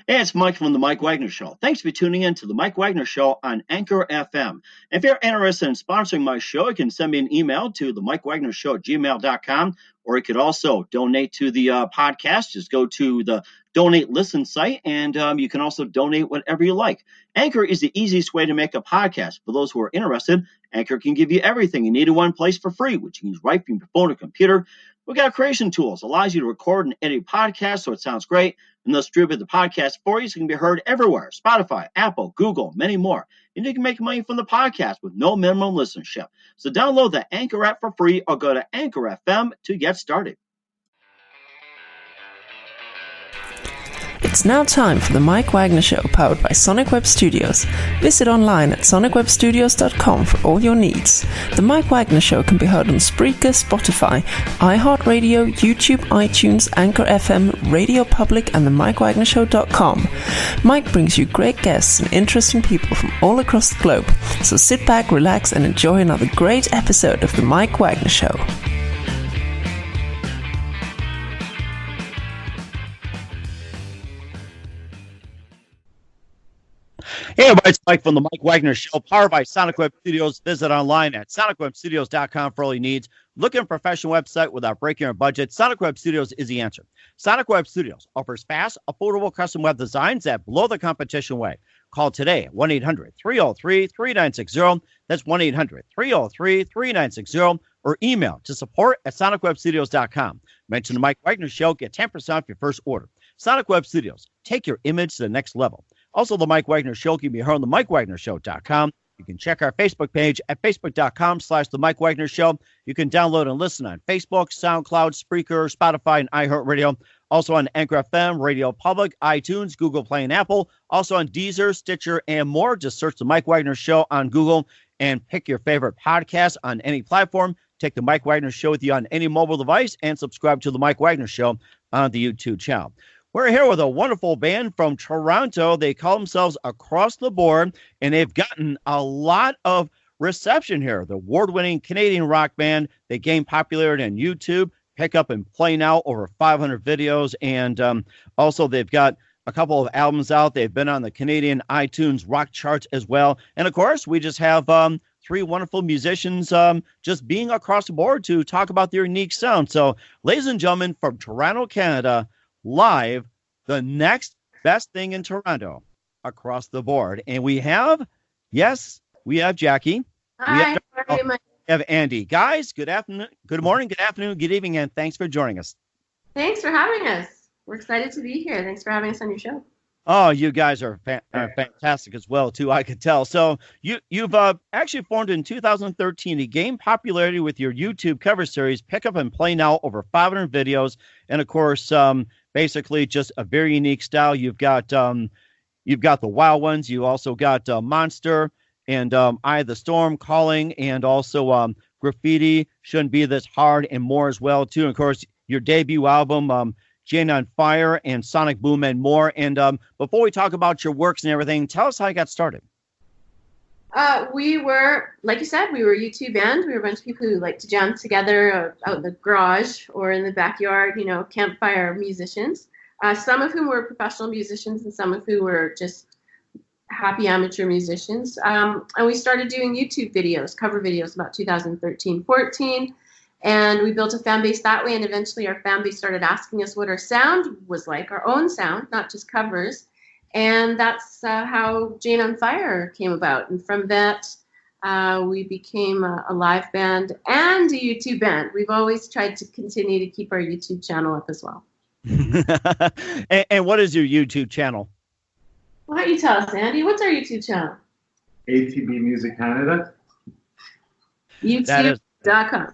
Hey, it's Mike from the Mike Wagner Show. Thanks for tuning in to the Mike Wagner Show on Anchor FM. If you're interested in sponsoring my show, you can send me an email to the Mike Wagner Show at gmail.com, or you could also donate to the podcast. Just go to the donate listen site, and you can also donate whatever you like. Anchor is the easiest way to make a podcast. For those who are interested, Anchor can give you everything you need in one place for free, which you can use right from your phone or computer. We've got creation tools, allows you to record and edit podcasts so it sounds great, and they'll distribute the podcast for you so it can be heard everywhere. Spotify, Apple, Google, many more. And you can make money from the podcast with no minimum listenership. So download the Anchor app for free or go to Anchor FM to get started. It's now time for the Mike Wagner Show, powered by Sonic Web Studios. Visit online at sonicwebstudios.com for all your needs. The Mike Wagner Show can be heard on Spreaker, Spotify, iHeartRadio, YouTube, iTunes, Anchor FM, Radio Public, and the MikeWagnerShow.com. Mike brings you great guests and interesting people from all across the globe. So sit back, relax, and enjoy another great episode of the Mike Wagner Show. Hey everybody, it's Mike from the Mike Wagner Show, powered by Sonic Web Studios. Visit online at sonicwebstudios.com for all your needs. Looking for a professional website without breaking your budget? Sonic Web Studios is the answer. Sonic Web Studios offers fast, affordable custom web designs that blow the competition away. Call today at 1-800-303-3960. That's 1-800-303-3960. Or email to support@sonicwebstudios.com. Mention the Mike Wagner Show. Get 10% off your first order. Sonic Web Studios. Take your image to the next level. Also, the Mike Wagner Show can be heard on the MikeWagnerShow.com. You can check our Facebook page at facebook.com/The Mike Wagner Show. You can download and listen on Facebook, SoundCloud, Spreaker, Spotify, and iHeartRadio. Also on Anchor FM, Radio Public, iTunes, Google Play, and Apple. Also on Deezer, Stitcher, and more. Just search The Mike Wagner Show on Google and pick your favorite podcast on any platform. Take The Mike Wagner Show with you on any mobile device and subscribe to The Mike Wagner Show on the YouTube channel. We're here with a wonderful band from Toronto. They call themselves Across the Board, and they've gotten a lot of reception here. The award-winning Canadian rock band. They gained popularity on YouTube, pick up and play now, over 500 videos, and also they've got a couple of albums out. They've been on the Canadian iTunes rock charts as well. And, of course, we just have three wonderful musicians just being across the board to talk about their unique sound. So, ladies and gentlemen, from Toronto, Canada, live, the next best thing in Toronto, Across the Board. And we have Jackie. Hi, we have Andy. Guys, good afternoon, good morning, good afternoon, good evening, and thanks for joining us. Thanks for having us. We're excited to be here. Thanks for having us on your show. Oh, you guys are fantastic as well, too, I could tell. So you've actually formed in 2013. You gained popularity with your YouTube cover series, Pick Up and Play Now, over 500 videos. And, of course, basically just a very unique style. You've got the Wild Ones. You also got Monster and Eye of the Storm, Calling, and also Graffiti, Shouldn't Be This Hard, and more as well, too. And, of course, your debut album, Jane on Fire, and Sonic Boom, and more. And before we talk about your works and everything, tell us how you got started. We were, like you said, we were a YouTube band. We were a bunch of people who like to jam together out in the garage or in the backyard, campfire musicians. Some of whom were professional musicians and some of whom were just happy amateur musicians. And we started doing YouTube videos, cover videos, about 2013-14. And we built a fan base that way, and eventually our fan base started asking us what our sound was like, our own sound, not just covers. And that's how Jane on Fire came about. And from that, we became a live band and a YouTube band. We've always tried to continue to keep our YouTube channel up as well. And what is your YouTube channel? Why don't you tell us, Andy? What's our YouTube channel? ATB Music Canada. YouTube.com.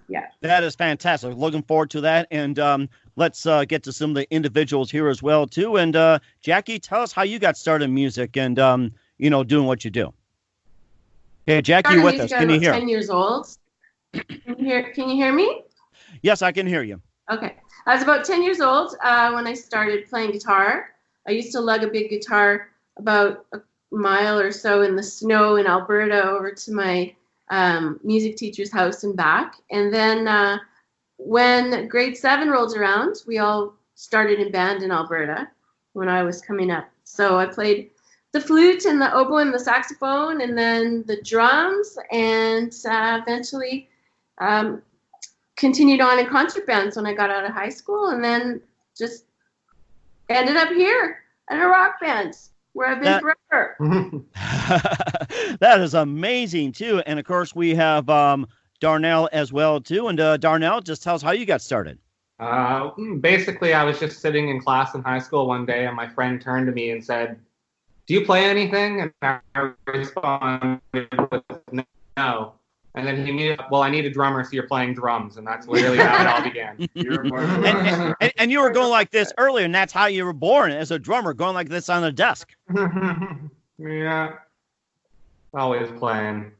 Yeah, that is fantastic. Looking forward to that. And let's get to some of the individuals here as well, too. And Jackie, tell us how you got started in music and, doing what you do. Okay, Jackie, you with us. Can you hear? 10 years old. Can you hear me? Yes, I can hear you. Okay. I was about 10 years old when I started playing guitar. I used to lug a big guitar about a mile or so in the snow in Alberta over to my music teacher's house and back. And then when grade 7 rolled around, we all started in band in Alberta when I was coming up So I played the flute and the oboe and the saxophone and then the drums, and eventually continued on in concert bands when I got out of high school, and then just ended up here at a rock band where I've been forever. That is amazing, too. And, of course, we have Darnell as well, too. And, Darnell, just tell us how you got started. Basically, I was just sitting in class in high school one day, and my friend turned to me and said, "Do you play anything?" And I responded with no. And then he knew, well, I need a drummer, so you're playing drums. And that's really how it all began. And you were going like this earlier, and that's how you were born, as a drummer, going like this on the desk. Yeah. Always playing.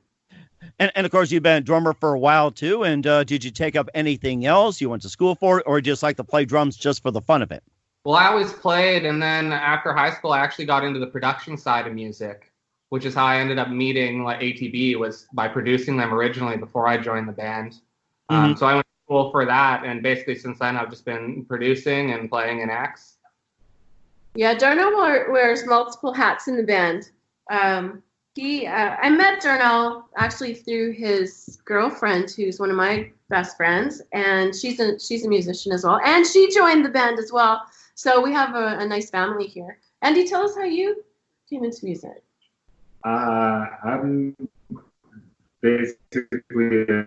And of course, you've been a drummer for a while, too. And did you take up anything else you went to school for, or just like to play drums just for the fun of it? Well, I always played, and then after high school, I actually got into the production side of music, which is how I ended up meeting like ATB, was by producing them originally before I joined the band. So I went to school for that, and basically since then I've just been producing and playing in acts. Yeah, Darnell wears multiple hats in the band. I met Darnell actually through his girlfriend, who's one of my best friends, and she's a musician as well, and she joined the band as well. So we have a nice family here. Andy, tell us how you came into music. I'm basically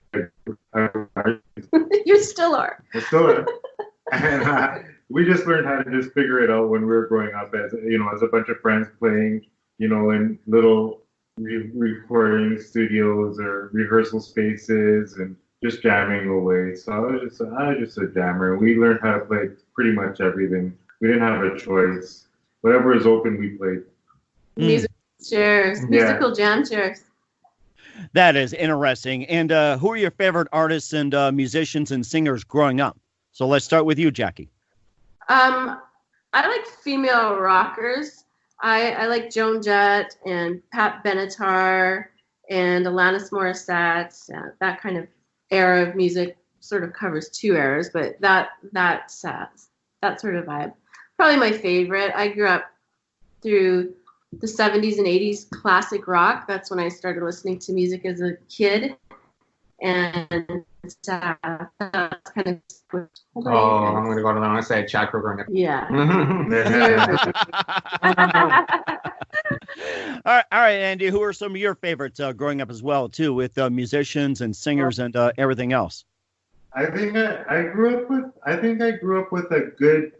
You still are. I still am. And we just learned how to just figure it out when we were growing up as a bunch of friends playing, in little recording studios or rehearsal spaces and just jamming away. So I was just a jammer. We learned how to play pretty much everything. We didn't have a choice. Whatever was open, we played. Musical jam chairs. That is interesting. And who are your favorite artists and musicians and singers growing up? So let's start with you, Jackie. I like female rockers. I like Joan Jett and Pat Benatar and Alanis Morissette. That kind of era of music sort of covers two eras, but that sort of vibe. Probably my favorite. I grew up through the 70s and 80s classic rock. That's when I started listening to music as a kid. And that's kind of... I'm going to go to the one say Chad Kroger. Yeah. All right, Andy, who are some of your favorites growing up as well, too, with musicians and singers and everything else? I think I grew up with a good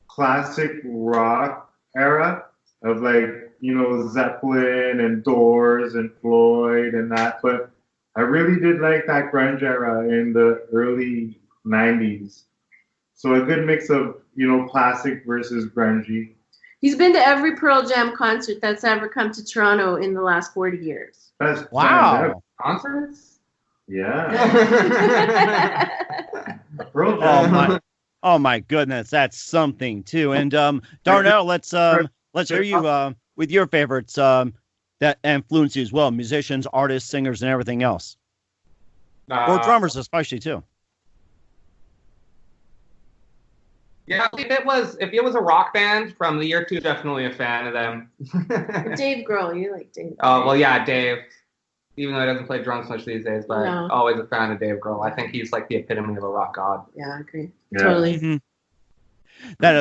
classic rock era of Zeppelin and Doors and Floyd and that, but I really did like that grunge era in the early 90s. So a good mix of, classic versus grungy. He's been to every Pearl Jam concert that's ever come to Toronto in the last 40 years. Wow. Concerts? Yeah. Pearl Jam. Oh my goodness, that's something too. And Darnell, let's hear you with your favorites that influence you as well, musicians, artists, singers, and everything else, or drummers especially too. Yeah, if it was a rock band from the year 2, definitely a fan of them. Dave Grohl, you like Dave? Oh well, yeah, Dave. Even though he doesn't play drums much these days, but always a fan of Dave Grohl. I think he's like the epitome of a rock god. Yeah, I agree. Yeah. Totally. Mm-hmm. That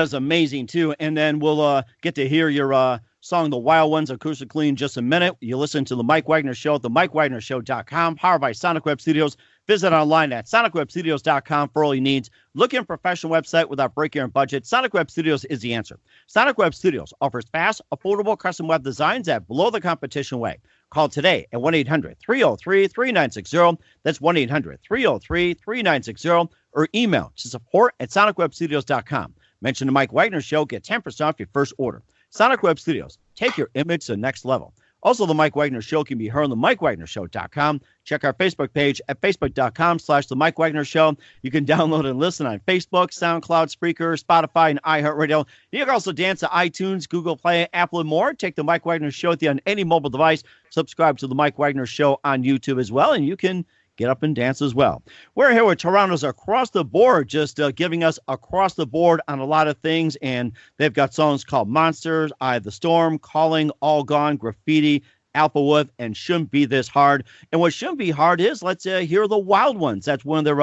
is amazing too. And then we'll get to hear your song "The Wild Ones" acoustically in just a minute. You listen to the Mike Wagner Show at themikewagnershow.com, powered by Sonic Web Studios. Visit online at sonicwebstudios.com for all your needs. Look at a professional website without breaking your budget. Sonic Web Studios is the answer. Sonic Web Studios offers fast, affordable custom web designs at below the competition way. Call today at 1-800-303-3960. That's 1-800-303-3960. Or email to support@sonicwebstudios.com. Mention the Mike Wagner Show. Get 10% off your first order. Sonic Web Studios. Take your image to the next level. Also, the Mike Wagner Show can be heard on the MikeWagnerShow.com. Check our Facebook page at Facebook.com/The Mike Wagner Show. You can download and listen on Facebook, SoundCloud, Spreaker, Spotify, and iHeartRadio. You can also dance to iTunes, Google Play, Apple, and more. Take the Mike Wagner Show with you on any mobile device. Subscribe to the Mike Wagner Show on YouTube as well, and you can get up and dance as well. We're here with Toronto's Across the Board, just giving us across the board on a lot of things. And they've got songs called Monsters, Eye of the Storm, Calling, All Gone, Graffiti, Alpha Wolf, and Shouldn't Be This Hard. And what shouldn't be hard is, let's hear The Wild Ones. That's one of their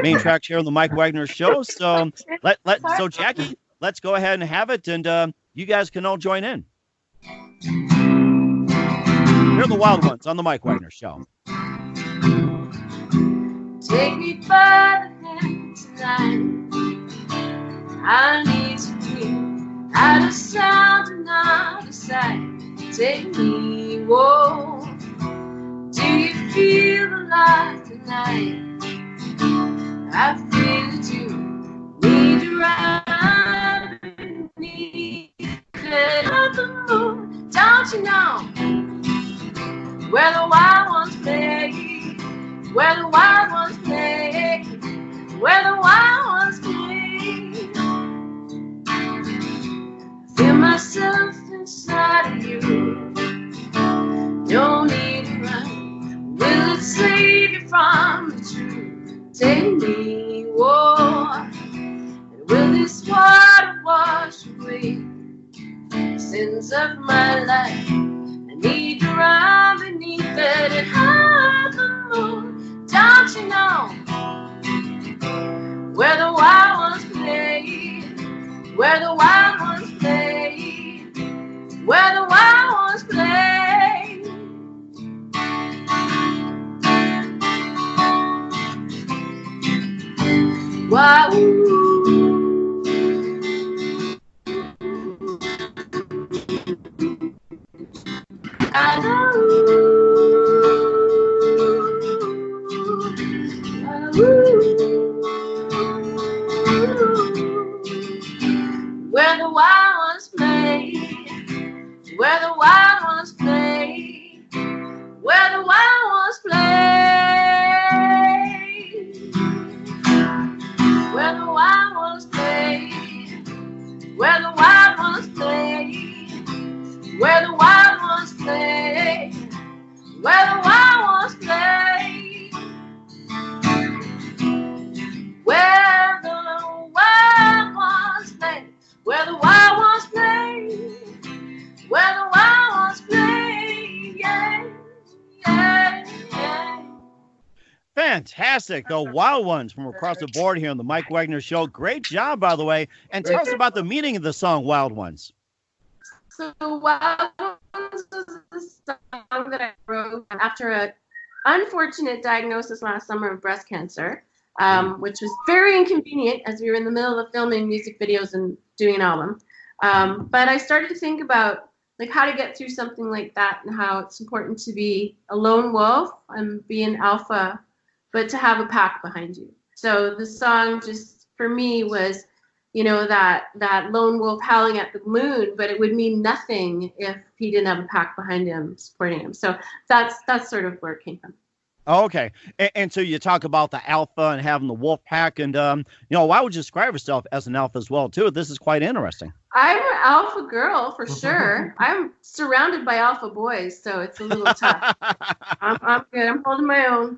main tracks here on the Mike Wagner Show. So, so Jackie, let's go ahead and have it, and you guys can all join in. Here are The Wild Ones on the Mike Wagner Show. Take me by the hand tonight. I need to hear out of sound and out of sight. Take me, whoa. Do you feel alive tonight? I feel that you need to ride beneath the moon. Don't you know where the wild ones play? Where the wild ones play? Where the wild ones play? Feel myself inside of you. No need to run. Will it save you from the truth? Take me, whoa. And will this water wash away the sins of my life? I need to run beneath it and hide the moon. Don't you know where the wild ones play? Where the wild ones play? Where the wild ones play? Wow. I know. Where the wild ones play, where the wild ones play, where the wild ones play, where the wild ones play, where the wild ones play, where the wild ones play, where the wild ones play, where the wild ones play, where the wild ones play, where the wild ones play, yeah, yeah, yeah. Fantastic. The Wild Ones from across the board here on the Mike Wagner Show. Great job, by the way. And tell us about the meaning of the song Wild Ones. So Wild Ones is the song that I wrote after an unfortunate diagnosis last summer of breast cancer, which was very inconvenient as we were in the middle of filming music videos and doing an album. But I started to think about like how to get through something like that and how it's important to be a lone wolf and be an alpha, but to have a pack behind you. So the song just for me was, you know, that lone wolf howling at the moon, but it would mean nothing if he didn't have a pack behind him supporting him. So that's sort of where it came from. Okay. And so you talk about the alpha and having the wolf pack, and you know, why would you describe yourself as an alpha as well too? This is quite interesting. I'm an alpha girl for sure. I'm surrounded by alpha boys, so it's a little tough. I'm good. I'm holding my own.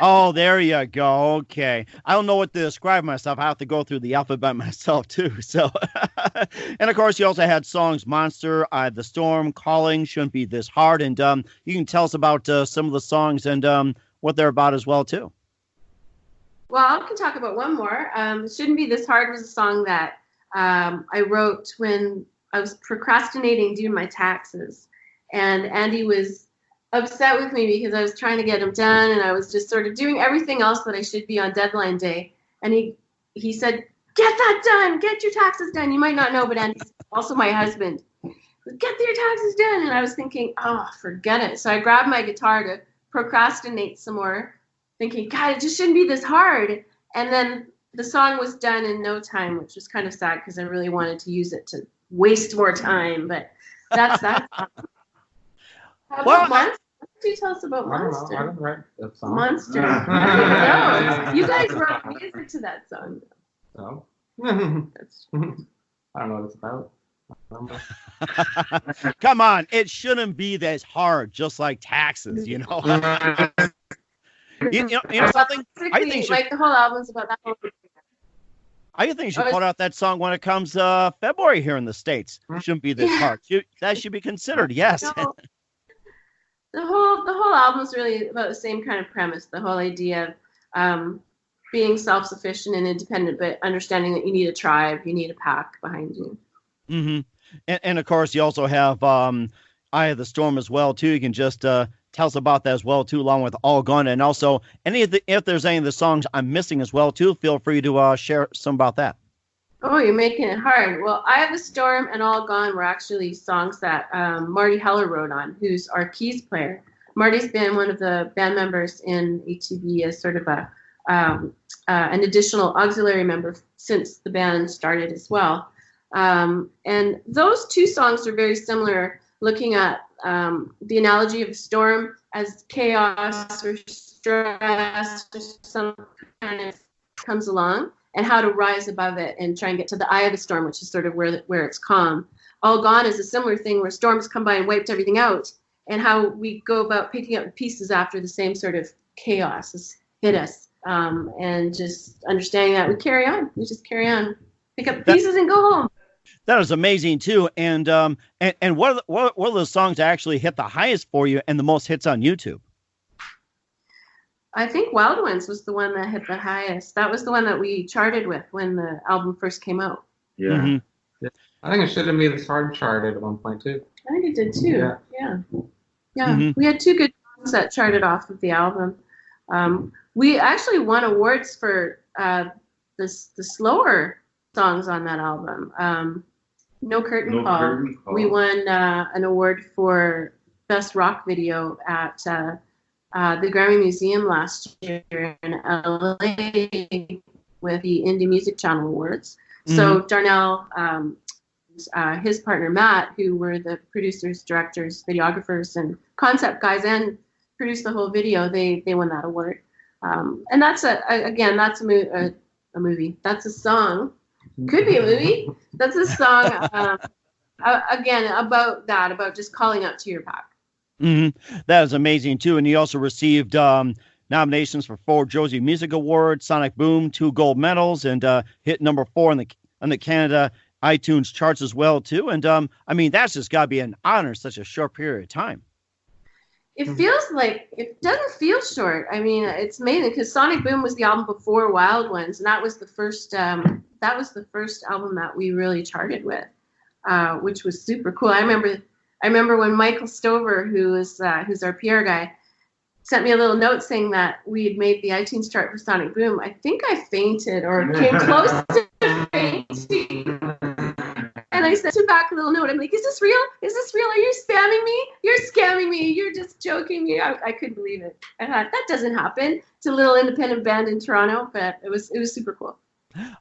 Oh, there you go. Okay. I don't know what to describe myself. I have to go through the alphabet myself too. So, and of course you also had songs Monster, Eye of the Storm, Calling, Shouldn't Be This Hard. And you can tell us about some of the songs and what they're about as well too. Well, I can talk about one more. Shouldn't Be This Hard was a song that I wrote when I was procrastinating doing my taxes. And Andy was upset with me because I was trying to get them done and I was just sort of doing everything else that I should be on deadline day. And he said, get that done, get your taxes done. You might not know, but Andy's also my husband. Get your taxes done. And I was thinking, oh, forget it. So I grabbed my guitar to procrastinate some more, thinking, God, it just shouldn't be this hard. And then the song was done in no time, which was kind of sad because I really wanted to use it to waste more time. But that's that. How about Monster? What did you tell us about Monster? I don't write that song. Monster. I don't know. You guys wrote music to that song. So? That's I don't know what it's about. Come on, it shouldn't be this hard, just like taxes, you know. You know something? I think like the whole album's about that whole. I think you should put out that song when it comes February here in the States. It shouldn't be this hard. That should be considered, yes. No, the whole album's really about the same kind of premise. The whole idea of being self-sufficient and independent, but understanding that you need a tribe, you need a pack behind you. Mm-hmm. And of course, you also have Eye of the Storm as well, too. You can just tell us about that as well, too, along with All Gone. And also, if there's any of the songs I'm missing as well, too, feel free to share some about that. Oh, you're making it hard. Well, Eye of the Storm and All Gone were actually songs that Marty Heller wrote on, who's our keys player. Marty's been one of the band members in ATB as sort of an additional auxiliary member since the band started as well. And those two songs are very similar, looking at the analogy of a storm as chaos or stress or some kind of comes along, and how to rise above it and try and get to the eye of the storm, which is sort of where it's calm. All Gone is a similar thing where storms come by and wiped everything out, and how we go about picking up the pieces after the same sort of chaos has hit us. And just understanding that we carry on. We just carry on, pick up the pieces and go home. That is amazing too. And what are the songs that actually hit the highest for you and the most hits on YouTube? I think Wild Ones was the one that hit the highest. That was the one that we charted with when the album first came out. Yeah. Mm-hmm. I think it should have been this hard charted at one point too. I think it did too. Yeah. Mm-hmm. We had two good songs that charted off of the album. We actually won awards for the slower songs on that album. No Curtain Call. We won an award for Best Rock Video at the Grammy Museum last year in LA with the Indie Music Channel Awards. Mm-hmm. So Darnell, his partner Matt, who were the producers, directors, videographers, and concept guys, and produced the whole video, they won that award. And that's that's a movie. That's a song. Could be a movie. That's a song. Again, about just calling out to your pack. Mm-hmm. That is amazing too. And he also received nominations for 4 Josie Music Awards, Sonic Boom, 2 gold medals, and hit number 4 on the Canada iTunes charts as well too. And I mean, that's just got to be an honor in such a short period of time. It feels like it doesn't feel short. I mean, it's amazing because Sonic Boom was the album before Wild Ones, and that was the first. That was the first album that we really charted with, which was super cool. I remember when Michael Stover, who's our PR guy, sent me a little note saying that we had made the iTunes chart for Sonic Boom. I think I fainted or came close to fainting. And I sent him back a little note. I'm like, is this real? Is this real? Are you spamming me? You're scamming me. You're just joking me. I couldn't believe it. I thought, that doesn't happen. It's a little independent band in Toronto, but it was super cool.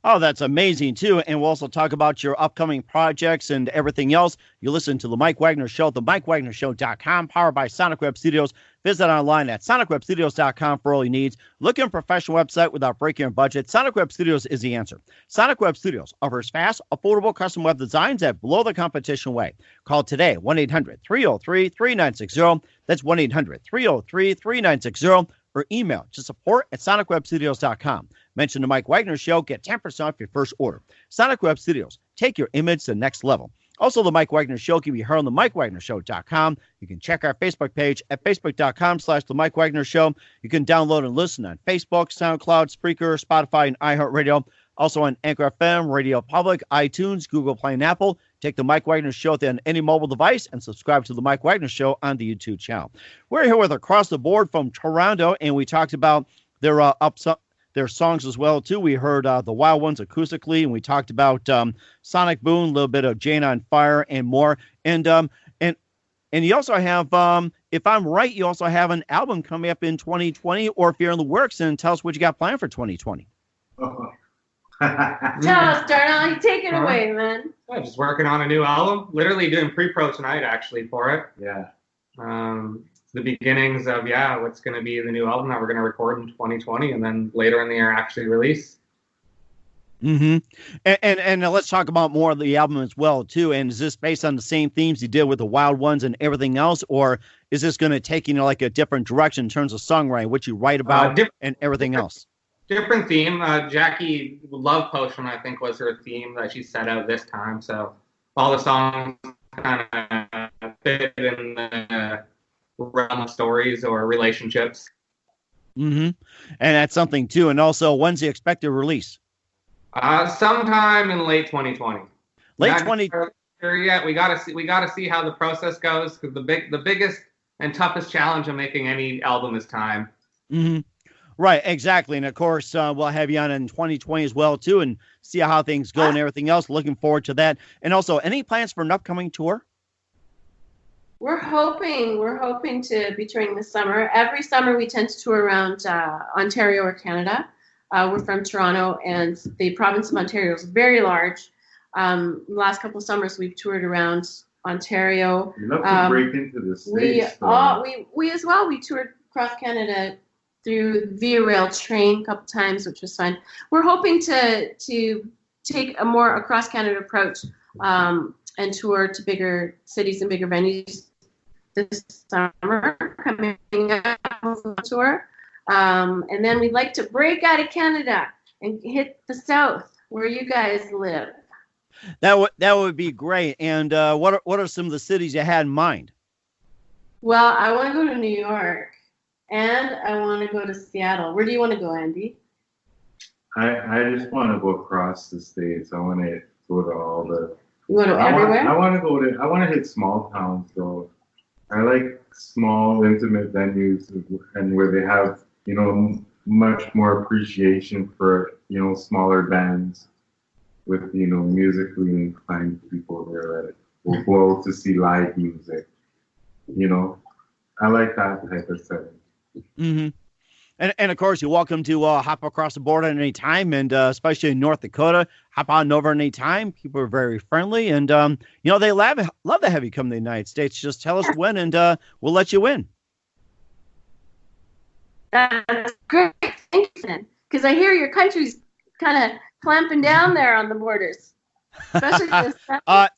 Oh, that's amazing, too. And we'll also talk about your upcoming projects and everything else. You listen to The Mike Wagner Show, themikewagnershow.com, powered by Sonic Web Studios. Visit online at sonicwebstudios.com for all your needs. Look at a professional website without breaking your budget. Sonic Web Studios is the answer. Sonic Web Studios offers fast, affordable custom web designs that blow the competition away. Call today, 1-800-303-3960. That's 1-800-303-3960. Or email to support@sonicwebstudios.com. Mention the Mike Wagner Show. Get 10% off your first order. Sonic Web Studios. Take your image to the next level. Also, the Mike Wagner Show can be heard on the MikeWagnerShow.com. You can check our Facebook page at Facebook.com/The Mike Wagner Show. You can download and listen on Facebook, SoundCloud, Spreaker, Spotify, and iHeartRadio. Also on Anchor FM, Radio Public, iTunes, Google Play, and Apple. Take the Mike Wagner Show on any mobile device and subscribe to the Mike Wagner Show on the YouTube channel. We're here with Across the Board from Toronto, and we talked about their songs as well, too. We heard the Wild Ones acoustically, and we talked about Sonic Boom, a little bit of Jane on Fire, and more. And you also have, if I'm right, you also have an album coming up in 2020, or if you're in the works, and tell us what you got planned for 2020. Tell us, Darnell. Take it away, man. Yeah, just working on a new album. Literally doing pre-pro tonight, actually, for it. Yeah. The beginnings of what's going to be the new album that we're going to record in 2020, and then later in the year actually release. Mm-hmm. And let's talk about more of the album as well, too. And is this based on the same themes you did with the Wild Ones and everything else? Or is this going to take, like a different direction in terms of songwriting, what you write about and everything else? Different theme. Jackie Love Potion, I think, was her theme that she set out this time. So all the songs kind of fit in the realm of stories or relationships. Mm-hmm. And that's something, too. And also, when's the expected release? Sometime in late 2020. Late 20. Yeah, we gotta see how the process goes, because the biggest and toughest challenge of making any album is time. Mm-hmm. Right, exactly. And of course, we'll have you on in 2020 as well, too, and see how things go and everything else. Looking forward to that. And also, any plans for an upcoming tour? We're hoping to be touring this summer. Every summer we tend to tour around Ontario or Canada. We're from Toronto, and the province of Ontario is very large. The last couple of summers we've toured around Ontario. You love to break into the States. We as well. We toured across Canada through Via Rail train a couple times, which was fun. We're hoping to take a more across Canada approach and tour to bigger cities and bigger venues this summer coming up on tour. And then we'd like to break out of Canada and hit the South, where you guys live. That would be great. And what are some of the cities you had in mind? Well, I want to go to New York, and I want to go to Seattle. Where do you want to go, Andy? I just want to go across the states. I want to go to all the. You want to go everywhere? I want to hit small towns though. I like small, intimate venues and where they have, much more appreciation for, smaller bands with, musically inclined people there that will go to see live music. I like that type of setting. Mm-hmm. And of course, you're welcome to hop across the border at any time, and especially in North Dakota, hop on over any time. People are very friendly, and they love to have you come to the United States. Just tell us when, and we'll let you in. That's great, thanks, because I hear your country's kind of clamping down there on the borders, especially the south.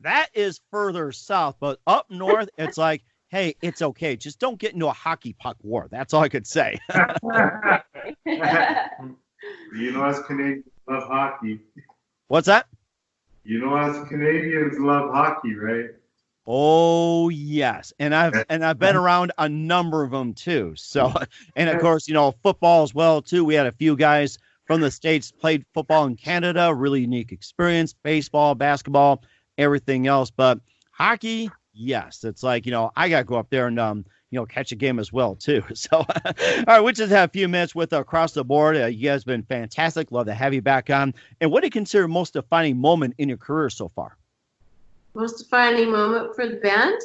That is further south, but up north, it's like, hey, it's okay. Just don't get into a hockey puck war. That's all I could say. Us Canadians love hockey. What's that? Us Canadians love hockey, right? Oh yes, and I've been around a number of them too. So, and of course, football as well too. We had a few guys from the States played football in Canada. Really unique experience. Baseball, basketball, everything else, but hockey. Yes, it's like, I got to go up there and, catch a game as well, too. So, all right, we just have a few minutes with Across the Board. You guys have been fantastic. Love to have you back on. And what do you consider most defining moment in your career so far? Most defining moment for the band?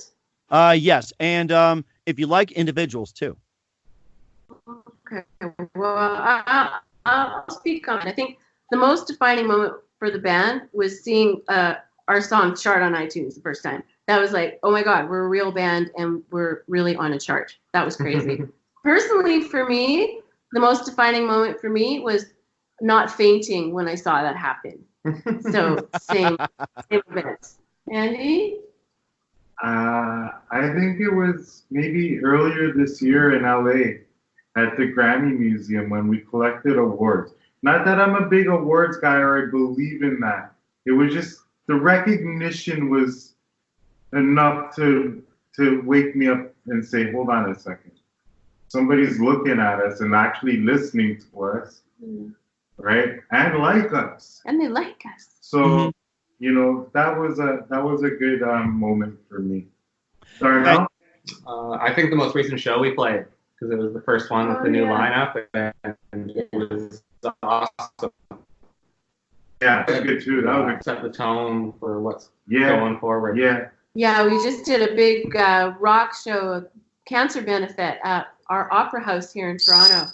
Yes, and if you like individuals, too. Okay, well, I'll speak on it. I think the most defining moment for the band was seeing our song chart on iTunes the first time. That was like, oh my God, we're a real band and we're really on a chart. That was crazy. Personally, for me, the most defining moment for me was not fainting when I saw that happen. So same event. Andy? I think it was maybe earlier this year in LA at the Grammy Museum when we collected awards. Not that I'm a big awards guy or I believe in that. It was just the recognition was enough to wake me up and say, hold on a second. Somebody's looking at us and actually listening to us, right? And like us. And they like us. So, that was a good moment for me. Sorry, Mel? I think the most recent show we played, because it was the first one with the new lineup, and it was awesome. Yeah, that's good too. That was set the tone for what's going forward. Yeah, we just did a big rock show, a cancer benefit at our opera house here in Toronto,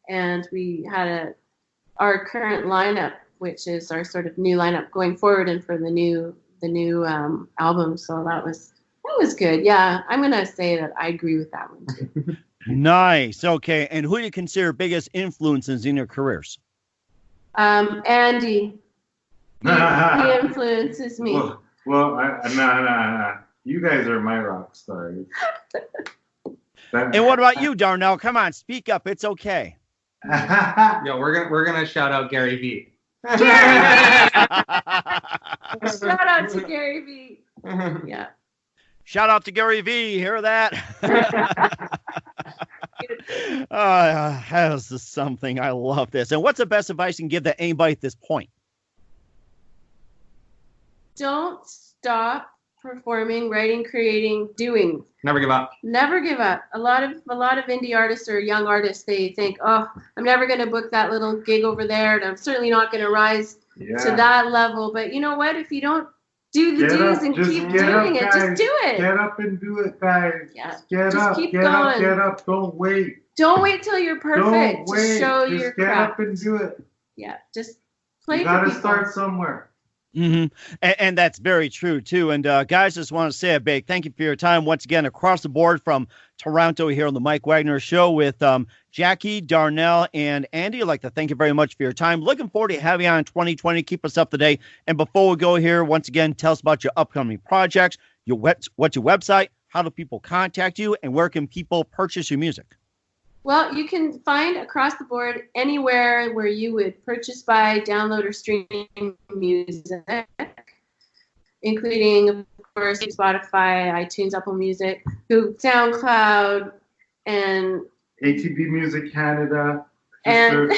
and we had our current lineup, which is our sort of new lineup going forward and for the new album. So that was good. Yeah, I'm gonna say that I agree with that one too. Nice. Okay, and who do you consider biggest influences in your careers? Andy. He influences me. Nah. You guys are my rock stars. And what about you, Darnell? Come on, speak up. It's okay. Yeah, we're gonna shout out Gary V. Gary! Shout out to Gary V. Yeah. Shout out to Gary V. Hear that? This is something. I love this. And what's the best advice you can give to anybody at this point? Don't stop performing, writing, creating, doing. Never give up. Never give up. A lot of indie artists or young artists, they think, oh, I'm never going to book that little gig over there, and I'm certainly not going to rise to that level. But you know what? If you don't do the do's and keep doing it, just do it. Get up and do it, guys. Yeah. Just keep going. Get up. Don't wait. Don't wait till you're perfect to show just your get craft. Up and do it. Yeah, just play you for people. You got to start somewhere. Mm-hmm. And that's very true, too. And guys, just want to say a big thank you for your time once again across the board from Toronto here on the Mike Wagner Show with Jackie, Darnell, and Andy. I'd like to thank you very much for your time. Looking forward to having you on in 2020. Keep us up to date. And before we go here, once again, tell us about your upcoming projects, what's your website, how do people contact you, and where can people purchase your music? Well, you can find across the board anywhere where you would purchase, buy, download, or stream music, including, of course, Spotify, iTunes, Apple Music, SoundCloud, and ATB Music Canada. And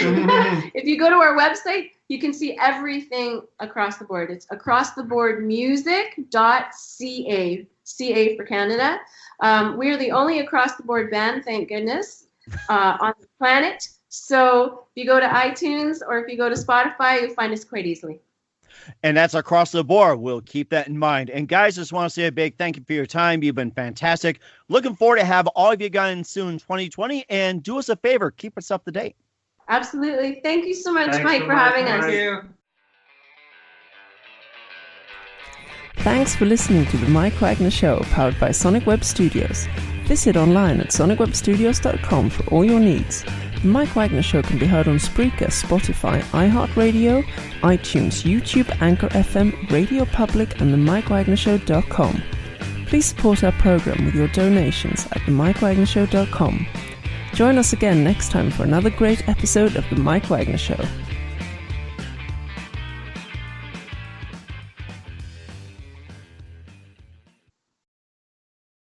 if you go to our website, you can see everything across the board. It's acrosstheboardmusic.ca, CA for Canada. We are the only across-the-board band, thank goodness, on the planet. So if you go to iTunes or if you go to Spotify, you'll find us quite easily. And that's across the board. We'll keep that in mind. And guys, just want to say a big thank you for your time. You've been fantastic. Looking forward to have all of you guys soon in 2020. And do us a favor, keep us up to date. Absolutely. Thank you so much, Mike, for having us. Thank you. Thanks for listening to the Mike Wagner Show, powered by Sonic Web Studios. Visit online at sonicwebstudios.com for all your needs. The Mike Wagner Show can be heard on Spreaker, Spotify, iHeartRadio, iTunes, YouTube, Anchor FM, Radio Public, and themikewagnershow.com. Please support our program with your donations at themikewagnershow.com. Join us again next time for another great episode of The Mike Wagner Show.